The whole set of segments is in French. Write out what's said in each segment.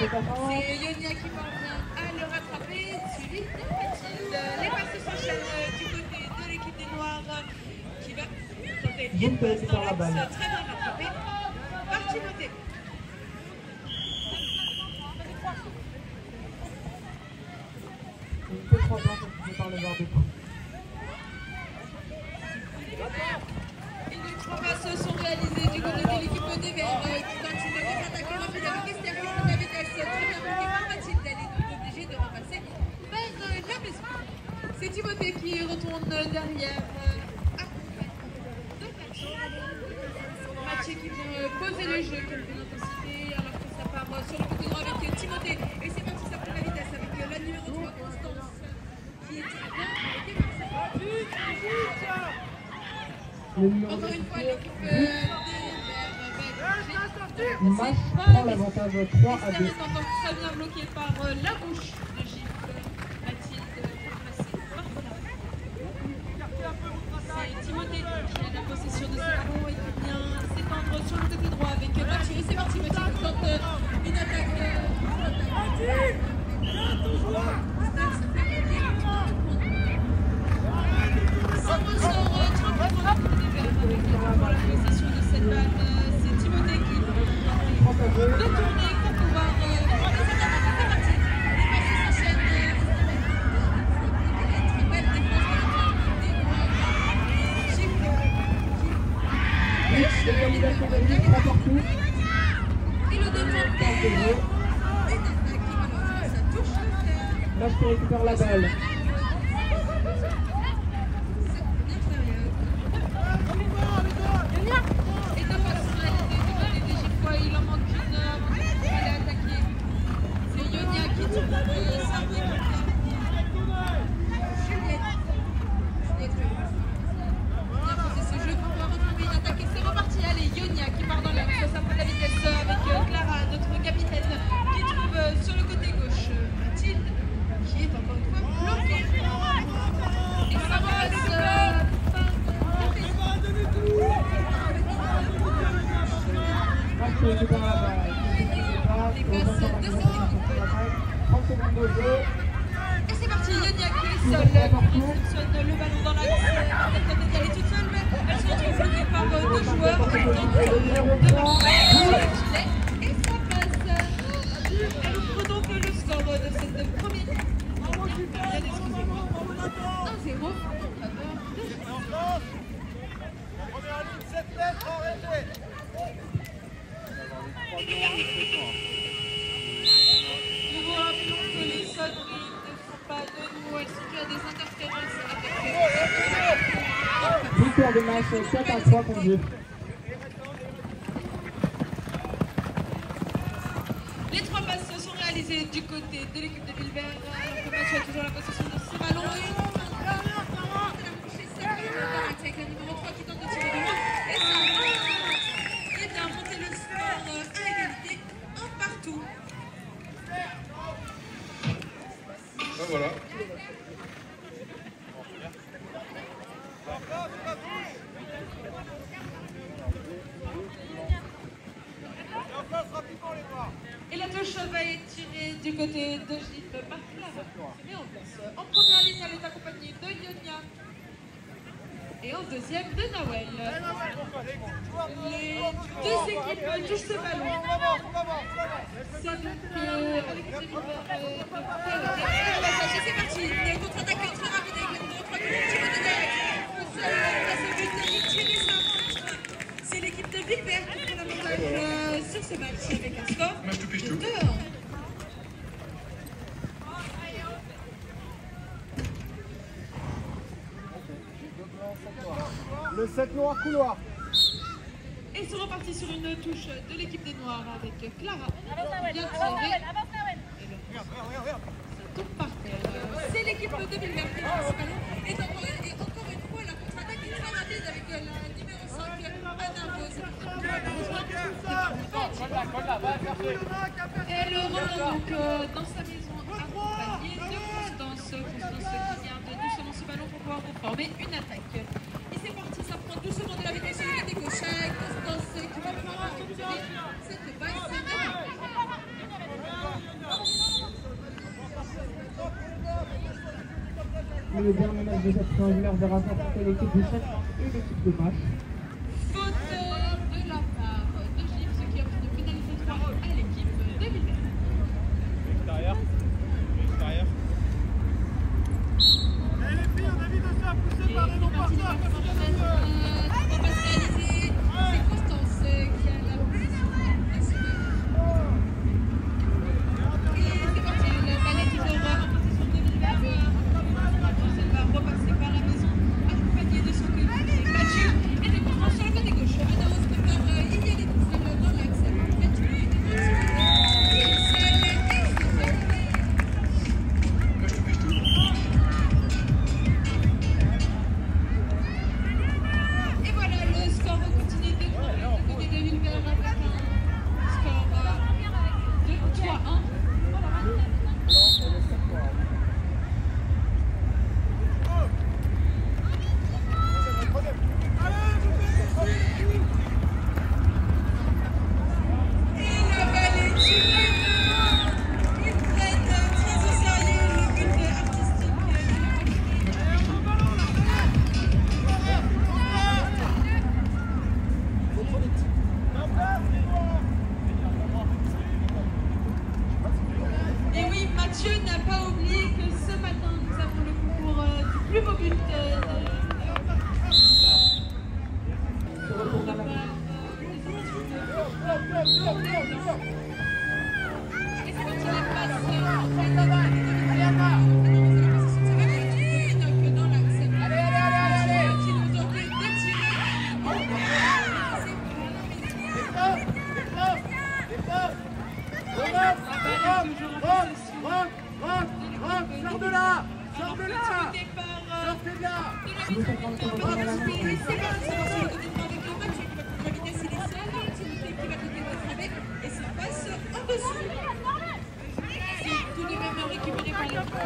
C'est Ionia qui parvient à le rattraper, suivi de Mathilde. Les passes s'enchaînent du côté de l'équipe des Noirs qui va tenter une passe dans l'axe très bien rattrapée par Timothée. Un peu trop blanc par le bord du coup. Et les trois passes sont réalisées du côté de l'équipe des Verts qui tente une contre-attaque rapide avec Esther qui prend la vitesse. Très bien bloquée par Mathilde, elle est obligée de repasser vers la maison. C'est Timothée qui retourne derrière. Mathieu qui vient poser le jeu, qui a une intensité, alors que ça part sur le côté droit avec Timothée. Et c'est parti, ça prend la vitesse avec la numéro 3, Constance, qui est très bien arrêtée par ça. Encore une fois, l'équipe des Verts le match prend l'avantage 3 à 2. est encore très bien bloqué par la bouche de Gilles. Mathilde passée par là. C'est Timothée qui a la possession de ce ballon et qui vient s'étendre sur le côté droit avec Mathieu. Et c'est parti, Mathieu qui tente une attaque. Ça ressort tranquillement du côté des Verts avec la possession de cette balle. C'est Timothée qui va retourner pour pouvoir prendre les attaques. C'est parti. Les passes s'enchaînent. Très belle défense de la part des Noirs. Gilles et le détourné. Une attaque qui malheureusement ça touche le fer. Là je récupère la balle. Et deux passes réalisées du côté des Gilles. Il en manque une avant de pouvoir aller attaquer. C'est Ionia qui tombe servi comme ça. Juliette vient poser ce jeu pour pouvoir retrouver une attaque. Et c'est reparti. Allez, Ionia qui part dans l'axe. Ça prend la vitesse avec Clara, notre capitaine, qui trouve sur le côté gauche Mathilde, qui est encore une fois bloquée. Et ça passe. Je récupère la balle. Les passes de cette équipe. 30 secondes de jeu. Et c'est parti, Ionia qui est seule, qui réceptionne le ballon dans l'axe. Elle tente d'y aller toute seule, mais elle se retrouve bloquée par deux joueurs. Elle tente de marquer sur le filet. Et ça passe. Elle ouvre donc le score de cette première période, excusez-moi. 1-0 en faveur de Gilles. Nous vous rappelons que les sonneries ne sont pas de nous, elles sont dues à des interférences avec Victoire de match 4 à 3 pour Dieu. Les trois passes sont réalisées du côté de l'équipe de Villebert. Alors que Mathieu a toujours la possession de ce ballon. Avec le numéro 3 qui tente de tirer du haut. Et ça et bien monter le score à égalité, un partout. Ben voilà. Et la touche va être tirée du côté de Gilles par Clara. Se met en place. En première ligne, elle est accompagnée de Ionia. Et en deuxième, de Nawel. Les deux équipes touchent ce ballon. C'est donc à l'équipe de Villebert c'est parti. Une contre-attaque très rapide avec le numéro 3 qui est tiré de c'est l'équipe de Villebert qui prend l'avantage sur ce match avec un score de 2-1. Le 7 noir couloir. Et ils sont repartis sur une touche de l'équipe des Noirs avec Clara. Bien tiré. Ça tombe par terre. C'est l'équipe de Villebert qui prend ce ballon. Et encore une fois, la contre-attaque est très rapide avec la numéro 5, Anna Rose. Et elle remonte donc dans sa maison accompagnée de Constance. Constance qui garde doucement ce ballon pour pouvoir reformer une attaque. Et c'est parti, ça prend 12 secondes de la vitesse sur le côté gauche. Constance qui va pouvoir récupérer cette balle. Le dernier match de cette triangulaire verra s'affronter l'équipe de Chef et l'équipe de Match. Faute de la part de Gilles, ce qui offre une pénalité 3 à l'équipe de Villeneuve. Extérieur. Extérieur. Allez les filles, on a vite de ça, poussé par les non-partants. On va se réaliser, c'est Constance qui a la position. Et c'est parti, le balai toujours en possession de Villeneuve. Elle va repasser par la maison, accompagnée de son coéquipier Mathieu et de Constance sur le côté gauche. À nos spectateurs, il y a des touffes dans l'axe. Mathieu est et voilà, le score continue de côté de Villeneuve avec un score de 3-1. Et oui, Mathieu n'a pas oublié que ce matin, nous avons le concours du plus beau but et c'est parti, la passe dans l'axe. Qui nous aurait détiré. Sors de là! Sors de là! Sortez de là! C'est parti, c'est parti, c'est parti, le côté de avec le match qui va prendre la vitesse initiale, l'utilité qui va côté de avec et ça passe en dessous. C'est tout de même récupéré par l'équipe de Villeneuve.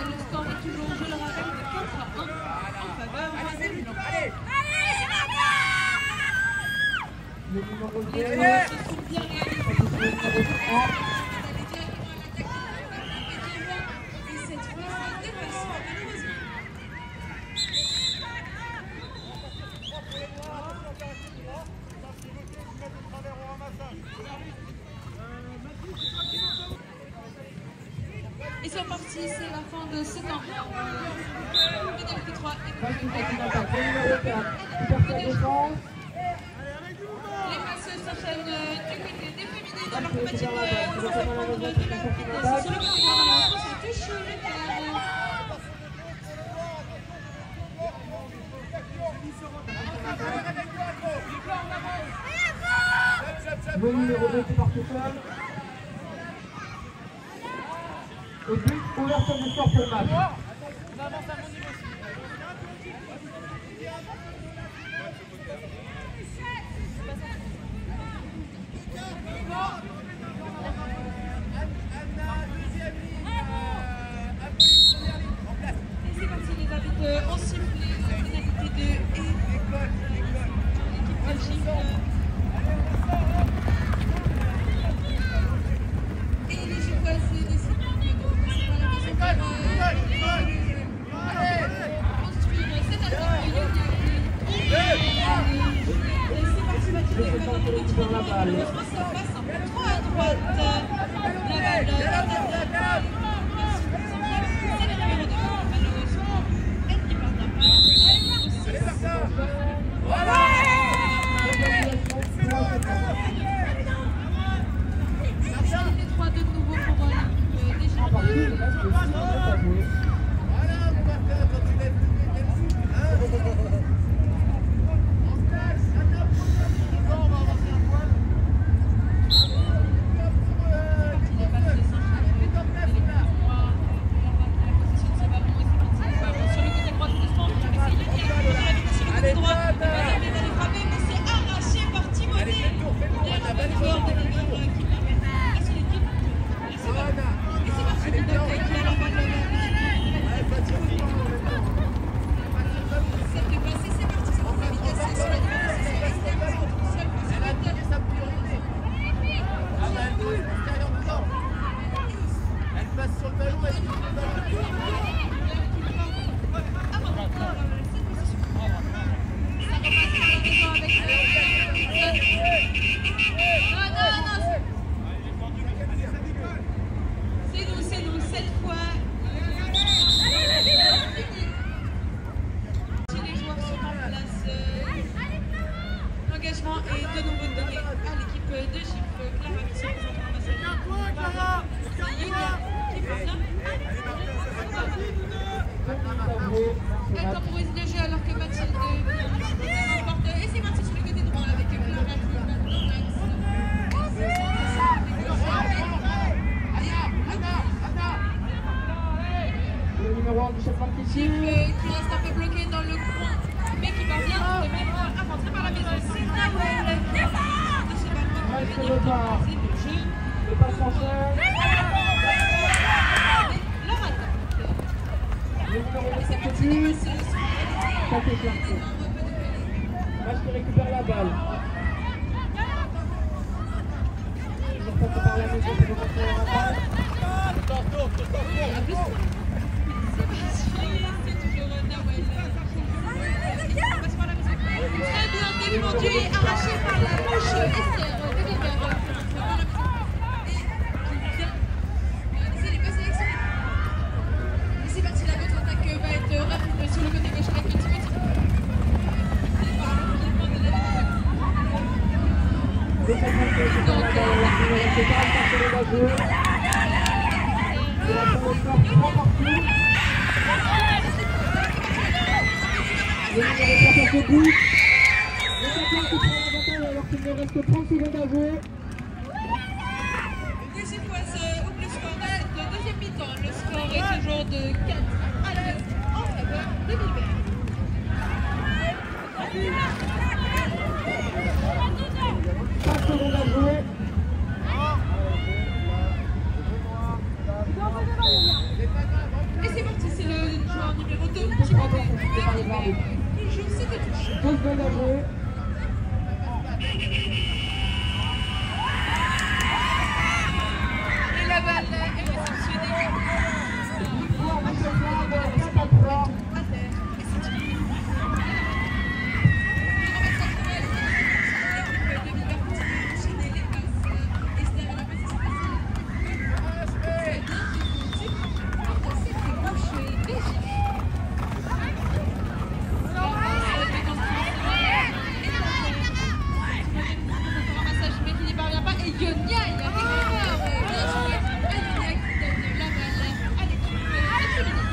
Le score est toujours, je le rappelle, de 4-1 en faveur de Villeneuve. Le numéro 2, Les joueurs se sont bien réalisés. D'aller directement à l'attaque et cette fois, ça dépasse malheureusement. Et c'est parti, c'est la fin de ce temps. Pénalité 3 et qui attaque. Le numéro 4, qui perd sa défense. les passes s'enchaînent du côté des féminines alors que Mathilde commence à prendre de la vitesse sur le côté droit. Ça touche le terre. Le numéro 2 qui part tout seul. Et but, ouverture du score pour le match. Et c'est parti, les arbitres ont sifflé la pénalité de l'équipe Belgique. Et les Gécoises décident de repasser par la maison pour construire cette attaque de Youniaki. Et c'est parti, Mathilde, qui va tenter de tirer la balle. Malheureusement, ça passe un peu trop à droite. La balle est à l'attaque. C'est le numéro 2. Malheureusement, elle n'y parvient pas. Voilà! Les 3 de nouveau pour l'équipe des À partir Gécoises. du match de 6 minutes à jouer. Voilà, mon marqueur, quand tu lèves les pieds, en place, on va avancer un poil. Les passes s'enchaînent de l'équipe 3. La position de ce ballon et c'est parti. Sur le côté droit de Constance, c'est Youniaki qui prend la vitesse sur le côté droit. Elle essaie d'aller frapper, mais c'est arraché par Timothée. Bien le joueur de Villeneuve qui permet à son équipe. Et c'est parti, Vidal qui a la balle de cette passe et c'est parti, ça prend la vitesse sur la défense, c'est externe, c'est tout seul, c'est Elle a pris sa priorité. Ah bah elle doit être extérieure dedans. Elle passe sur le ballon, elle touche le ballon. qui part elle temporise le jeu alors que Mathilde remporte. Et c'est parti sur le côté droit avec Clara qui va dans l'axe. Le numéro 1 du chef Qui reste un peu bloqué dans le coin, mais qui parvient de même à rentrer par la maison. C'est Nawel de ce ballon qui va venir temoriser le jeu. Le passe en chair. Leur attaque. Le numéro 2 Et c'est parti de passer le score. Ça fait Clarkson. Match qui récupère la balle. Toujours passé par la maison pour remonter la balle. C'est toujours Nawel. Passe par la maison. Très bien défendu et arraché par la bouche Esther de Weber. Et qui vient laisser les passes sélectionnées. Et c'est parti, la contre-attaque va être rapide sur le côté gauche avec le petit petit. Le chef qui récupère la balle alors qu'il ne reste pas à passer les à jouer. C'est la fin au score 3 partout. Le numéro 3 passe au bout. Le capitaine qui prend l'avantage alors qu'il ne reste que 30 secondes à jouer. Deuxième fois, ouvre le score de deuxième mi-temps. Le score est toujours de 4 à 2 en faveur de Wilbert. 5 secondes à jouer. Et c'est parti, c'est le joueur numéro 2 qui joue ses deux touches. 2 secondes à jouer. Et la balle est réceptionnée. Victoire du chef de 4 à 3. À terre. Et c'est tout. Le ramassage de l'équipe de Wilbert continue d'enchaîner les passes. Esther a la possession facile. C'est bien défendu. C'est très bouche et léger. Mais qui n'y parvient pas. Et Yonia, il a récupéré bien joué. Yonia qui donne la balle à l'équipe féminine.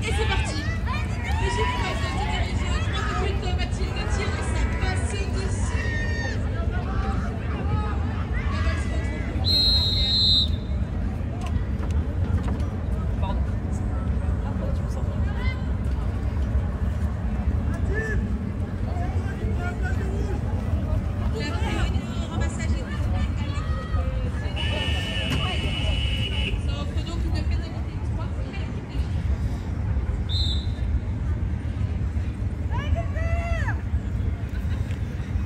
Et c'est parti. Le Gifroise se dirige au 3 de but. Mathilde tire et ça passe dessus. La balle se retrouve bloquée en arrière. Le ramassage est donné à l'équipe. Ça offre donc une pénalité 3 à l'équipe des filles.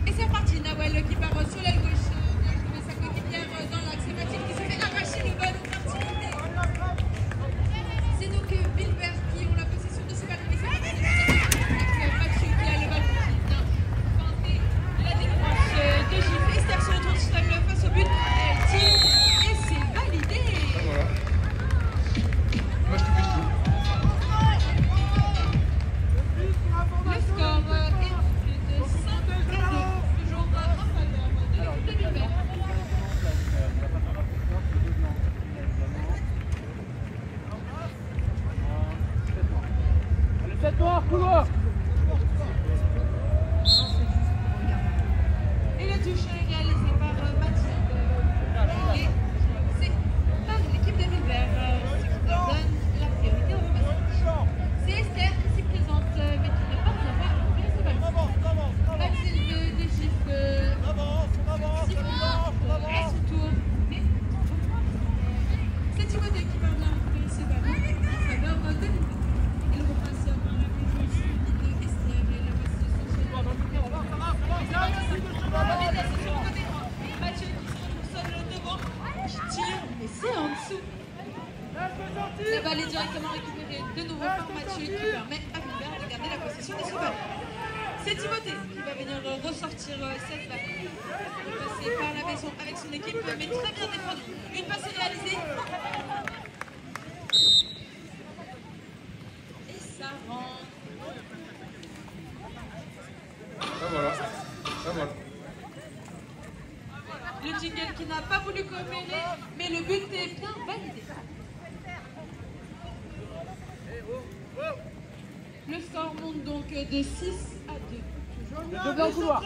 Et c'est reparti, Nawel qui part sur l'aile gauche. Vient trouver sa coéquipière dans l'axe. C'est Mathilde qui se fait arracher le ballon par Timothée. C'est donc Wilbert qui ont la possession de ce ballon. Et c'est parti avec Mathieu qui a le ballon qui vient feinter la décroche de Gif. Esther se retrouve seule face au but. Elle tire et c'est validé. Voilà. Moi, je te fais tout. Le score est de 5 à 2, toujours en faveur de Wilbert. Allez, 7 noirs, couloir. Et la touche est réalisée par Mathilde. Et c'est par l'équipe de Wilbert qui leur donne la priorité au passage. C'est Esther qui s'y présente, mais qui ne parvient pas à récupérer ce ballon. Mathilde de Gif s'y présente à son tour. Mais c'est Timothée qui parvient à récupérer ce ballon en faveur de Wilbert. Il repasse par la maison suivie de Esther et la passe de son jeu. Mathieu qui se retrouve seul devant, qui tire, mais c'est en dessous. La balle est directement récupérée de nouveau par Mathieu qui permet à Wilbert de garder la possession de ce ballon. C'est Timothée qui va venir ressortir cette balle. Il est passé par la maison avec son équipe, mais très bien défendu. Une passe est réalisée. Et ça rentre. Voilà. Le jingle qui n'a pas voulu commêler, mais le but est bien validé. Le score monte donc de 6 à 2. Deux dans le couloir.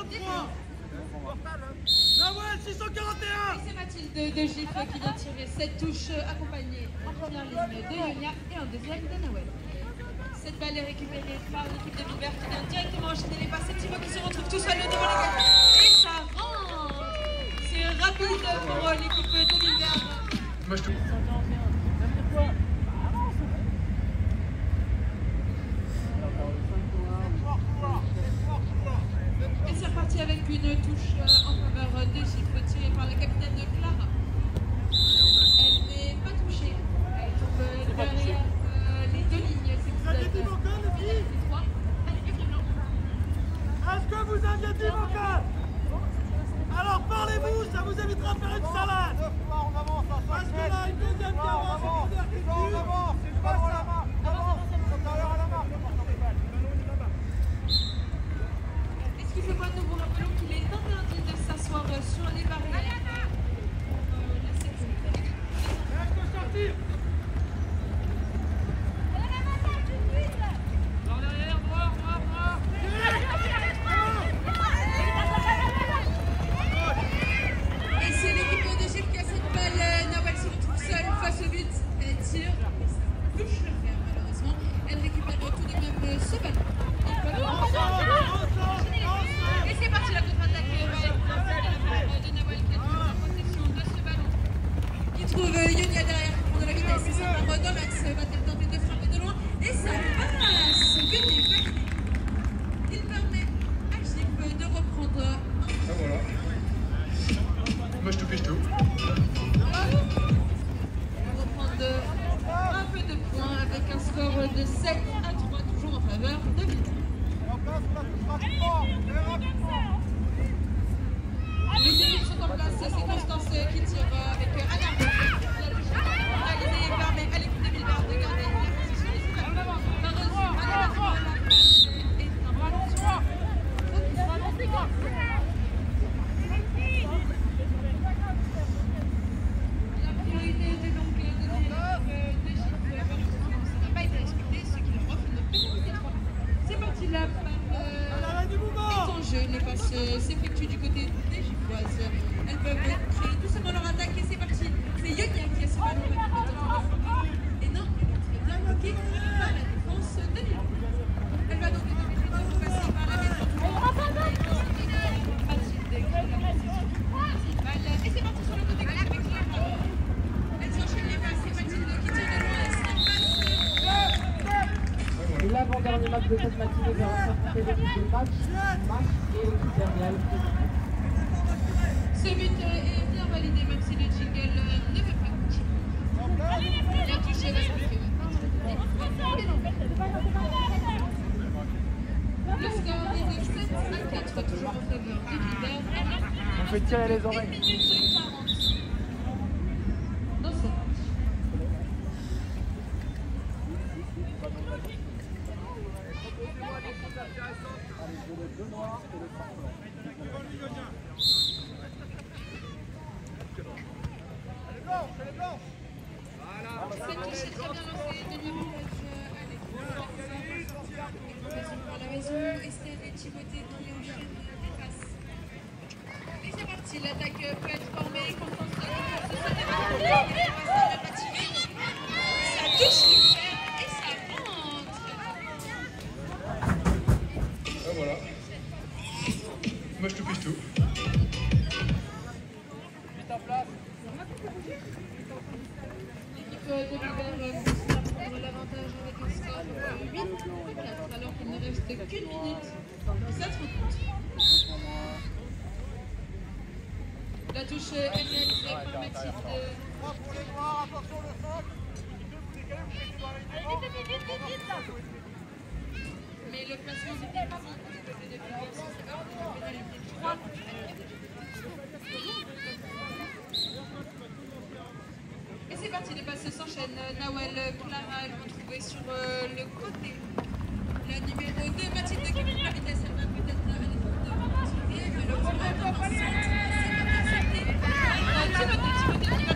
Nawel, 641. Et c'est Mathilde de Gifle qui vient tirer cette touche accompagnée en première ligne de Yonia et en deuxième de Nawel. Cette balle est récupérée par l'équipe de Villebert qui vient directement enchaîner les passes. C'est Thibaut qui se retrouve tout seul devant les gars. Et ça rentre. C'est rapide pour l'équipe de Villebert. Moi je te... Et c'est reparti avec une touche en faveur de Gifle tirée par la capitaine de Clara. Elle n'est pas touchée. Elle tombe derrière les deux lignes. Est-ce que vous aviez dit vocal? Alors parlez-vous, ça vous évitera de faire une salade. Parce que là, une deuxième qui avance, c'est pas ça. Est-ce qu'il fait quoi? Nous vous rappelons qu'il est interdit de s'asseoir sur les barrières pour la sécurité. Je peux sortir. Dans derrière, droit. Et c'est l'équipe de Gifle qui a cette balle. Nawel se retrouve seule face au but. Elle tire, mais ça touche le fer malheureusement. Elle récupère tout de même ce ballon. Et c'est parti la contre-attaque de Nawel qui a toujours la possession de ce ballon. Il trouve Yonia derrière pour prendre la vitesse. Et ça part dans l'axe. Va-t-elle tenter de frapper de loin? Et ça passe. But est validé. Il permet à Gifle de reprendre un. Ah voilà. Moi je te pêche tout. Reprendre un peu de points avec un score de 7 à 3, toujours en faveur de Villebert. Les équipes sont en place, c'est Constance qui tire avec Anna. La touche réalisée permet à l'équipe de Villebert de garder la position des scores. Malheureusement, la balle est un ballon sur la priorité de l'oncle de Gifle, malheureusement, ça n'a pas été respecté, ce qui leur offre une pénalité 3. C'est parti, la balle est en jeu, les passes s'effectuent du côté des Gifloises. Elles peuvent créer doucement leur attaque et c'est parti. C'est Yonia qui a ce ballon qui va tenter de frapper. Et non, elle est très bien bloquée par la défense de Lille. Elle va donc être obligée de repasser par la défense. Mathilde qui a la possession. Et c'est parti sur le côté gauche avec Clara. Elle s'enchaîne les passes, c'est Mathilde qui tire de loin et ça passe. L'avant-dernier match de cette matinée va s'affronter l'équipe de match et l'équipe derrière. Ce but est bien validé, même si le jingle ne veut pas continuer. La touche va se faire. Le score est de 7 à 4, toujours en faveur de Villebert. On fait tirer les 1 oreilles. minute 40 dans cette match. Cette touche est très bien lancée, demi avantage à l'équipe. Occasion par la maison, Estelle et Timothée dans les enchaînes des passes. Et c'est parti, l'attaque peut être formée. Constance de ce sont des ballons qui passe dans la patine. Ça touche le fer et ça rentre. Ah voilà. Moi je te pêche tout. L'équipe de Villebert pousse à prendre l'avantage avec un score de 8 à 4 alors qu'il ne reste qu'une minute dans cette rencontre. La touche est réalisée par Mathilde. Mais le placement était ici. Le début de c'est hors de la pénalité. Je crois. Et c'est parti, les passes s'enchaînent. Nawel, Clara, elles vont trouver sur le côté. La numéro 2, Mathilde qui monte la vitesse, elle va peut-être aller de tirer, malheureusement, dans un centre, c'est pas accepté. Timothée qui va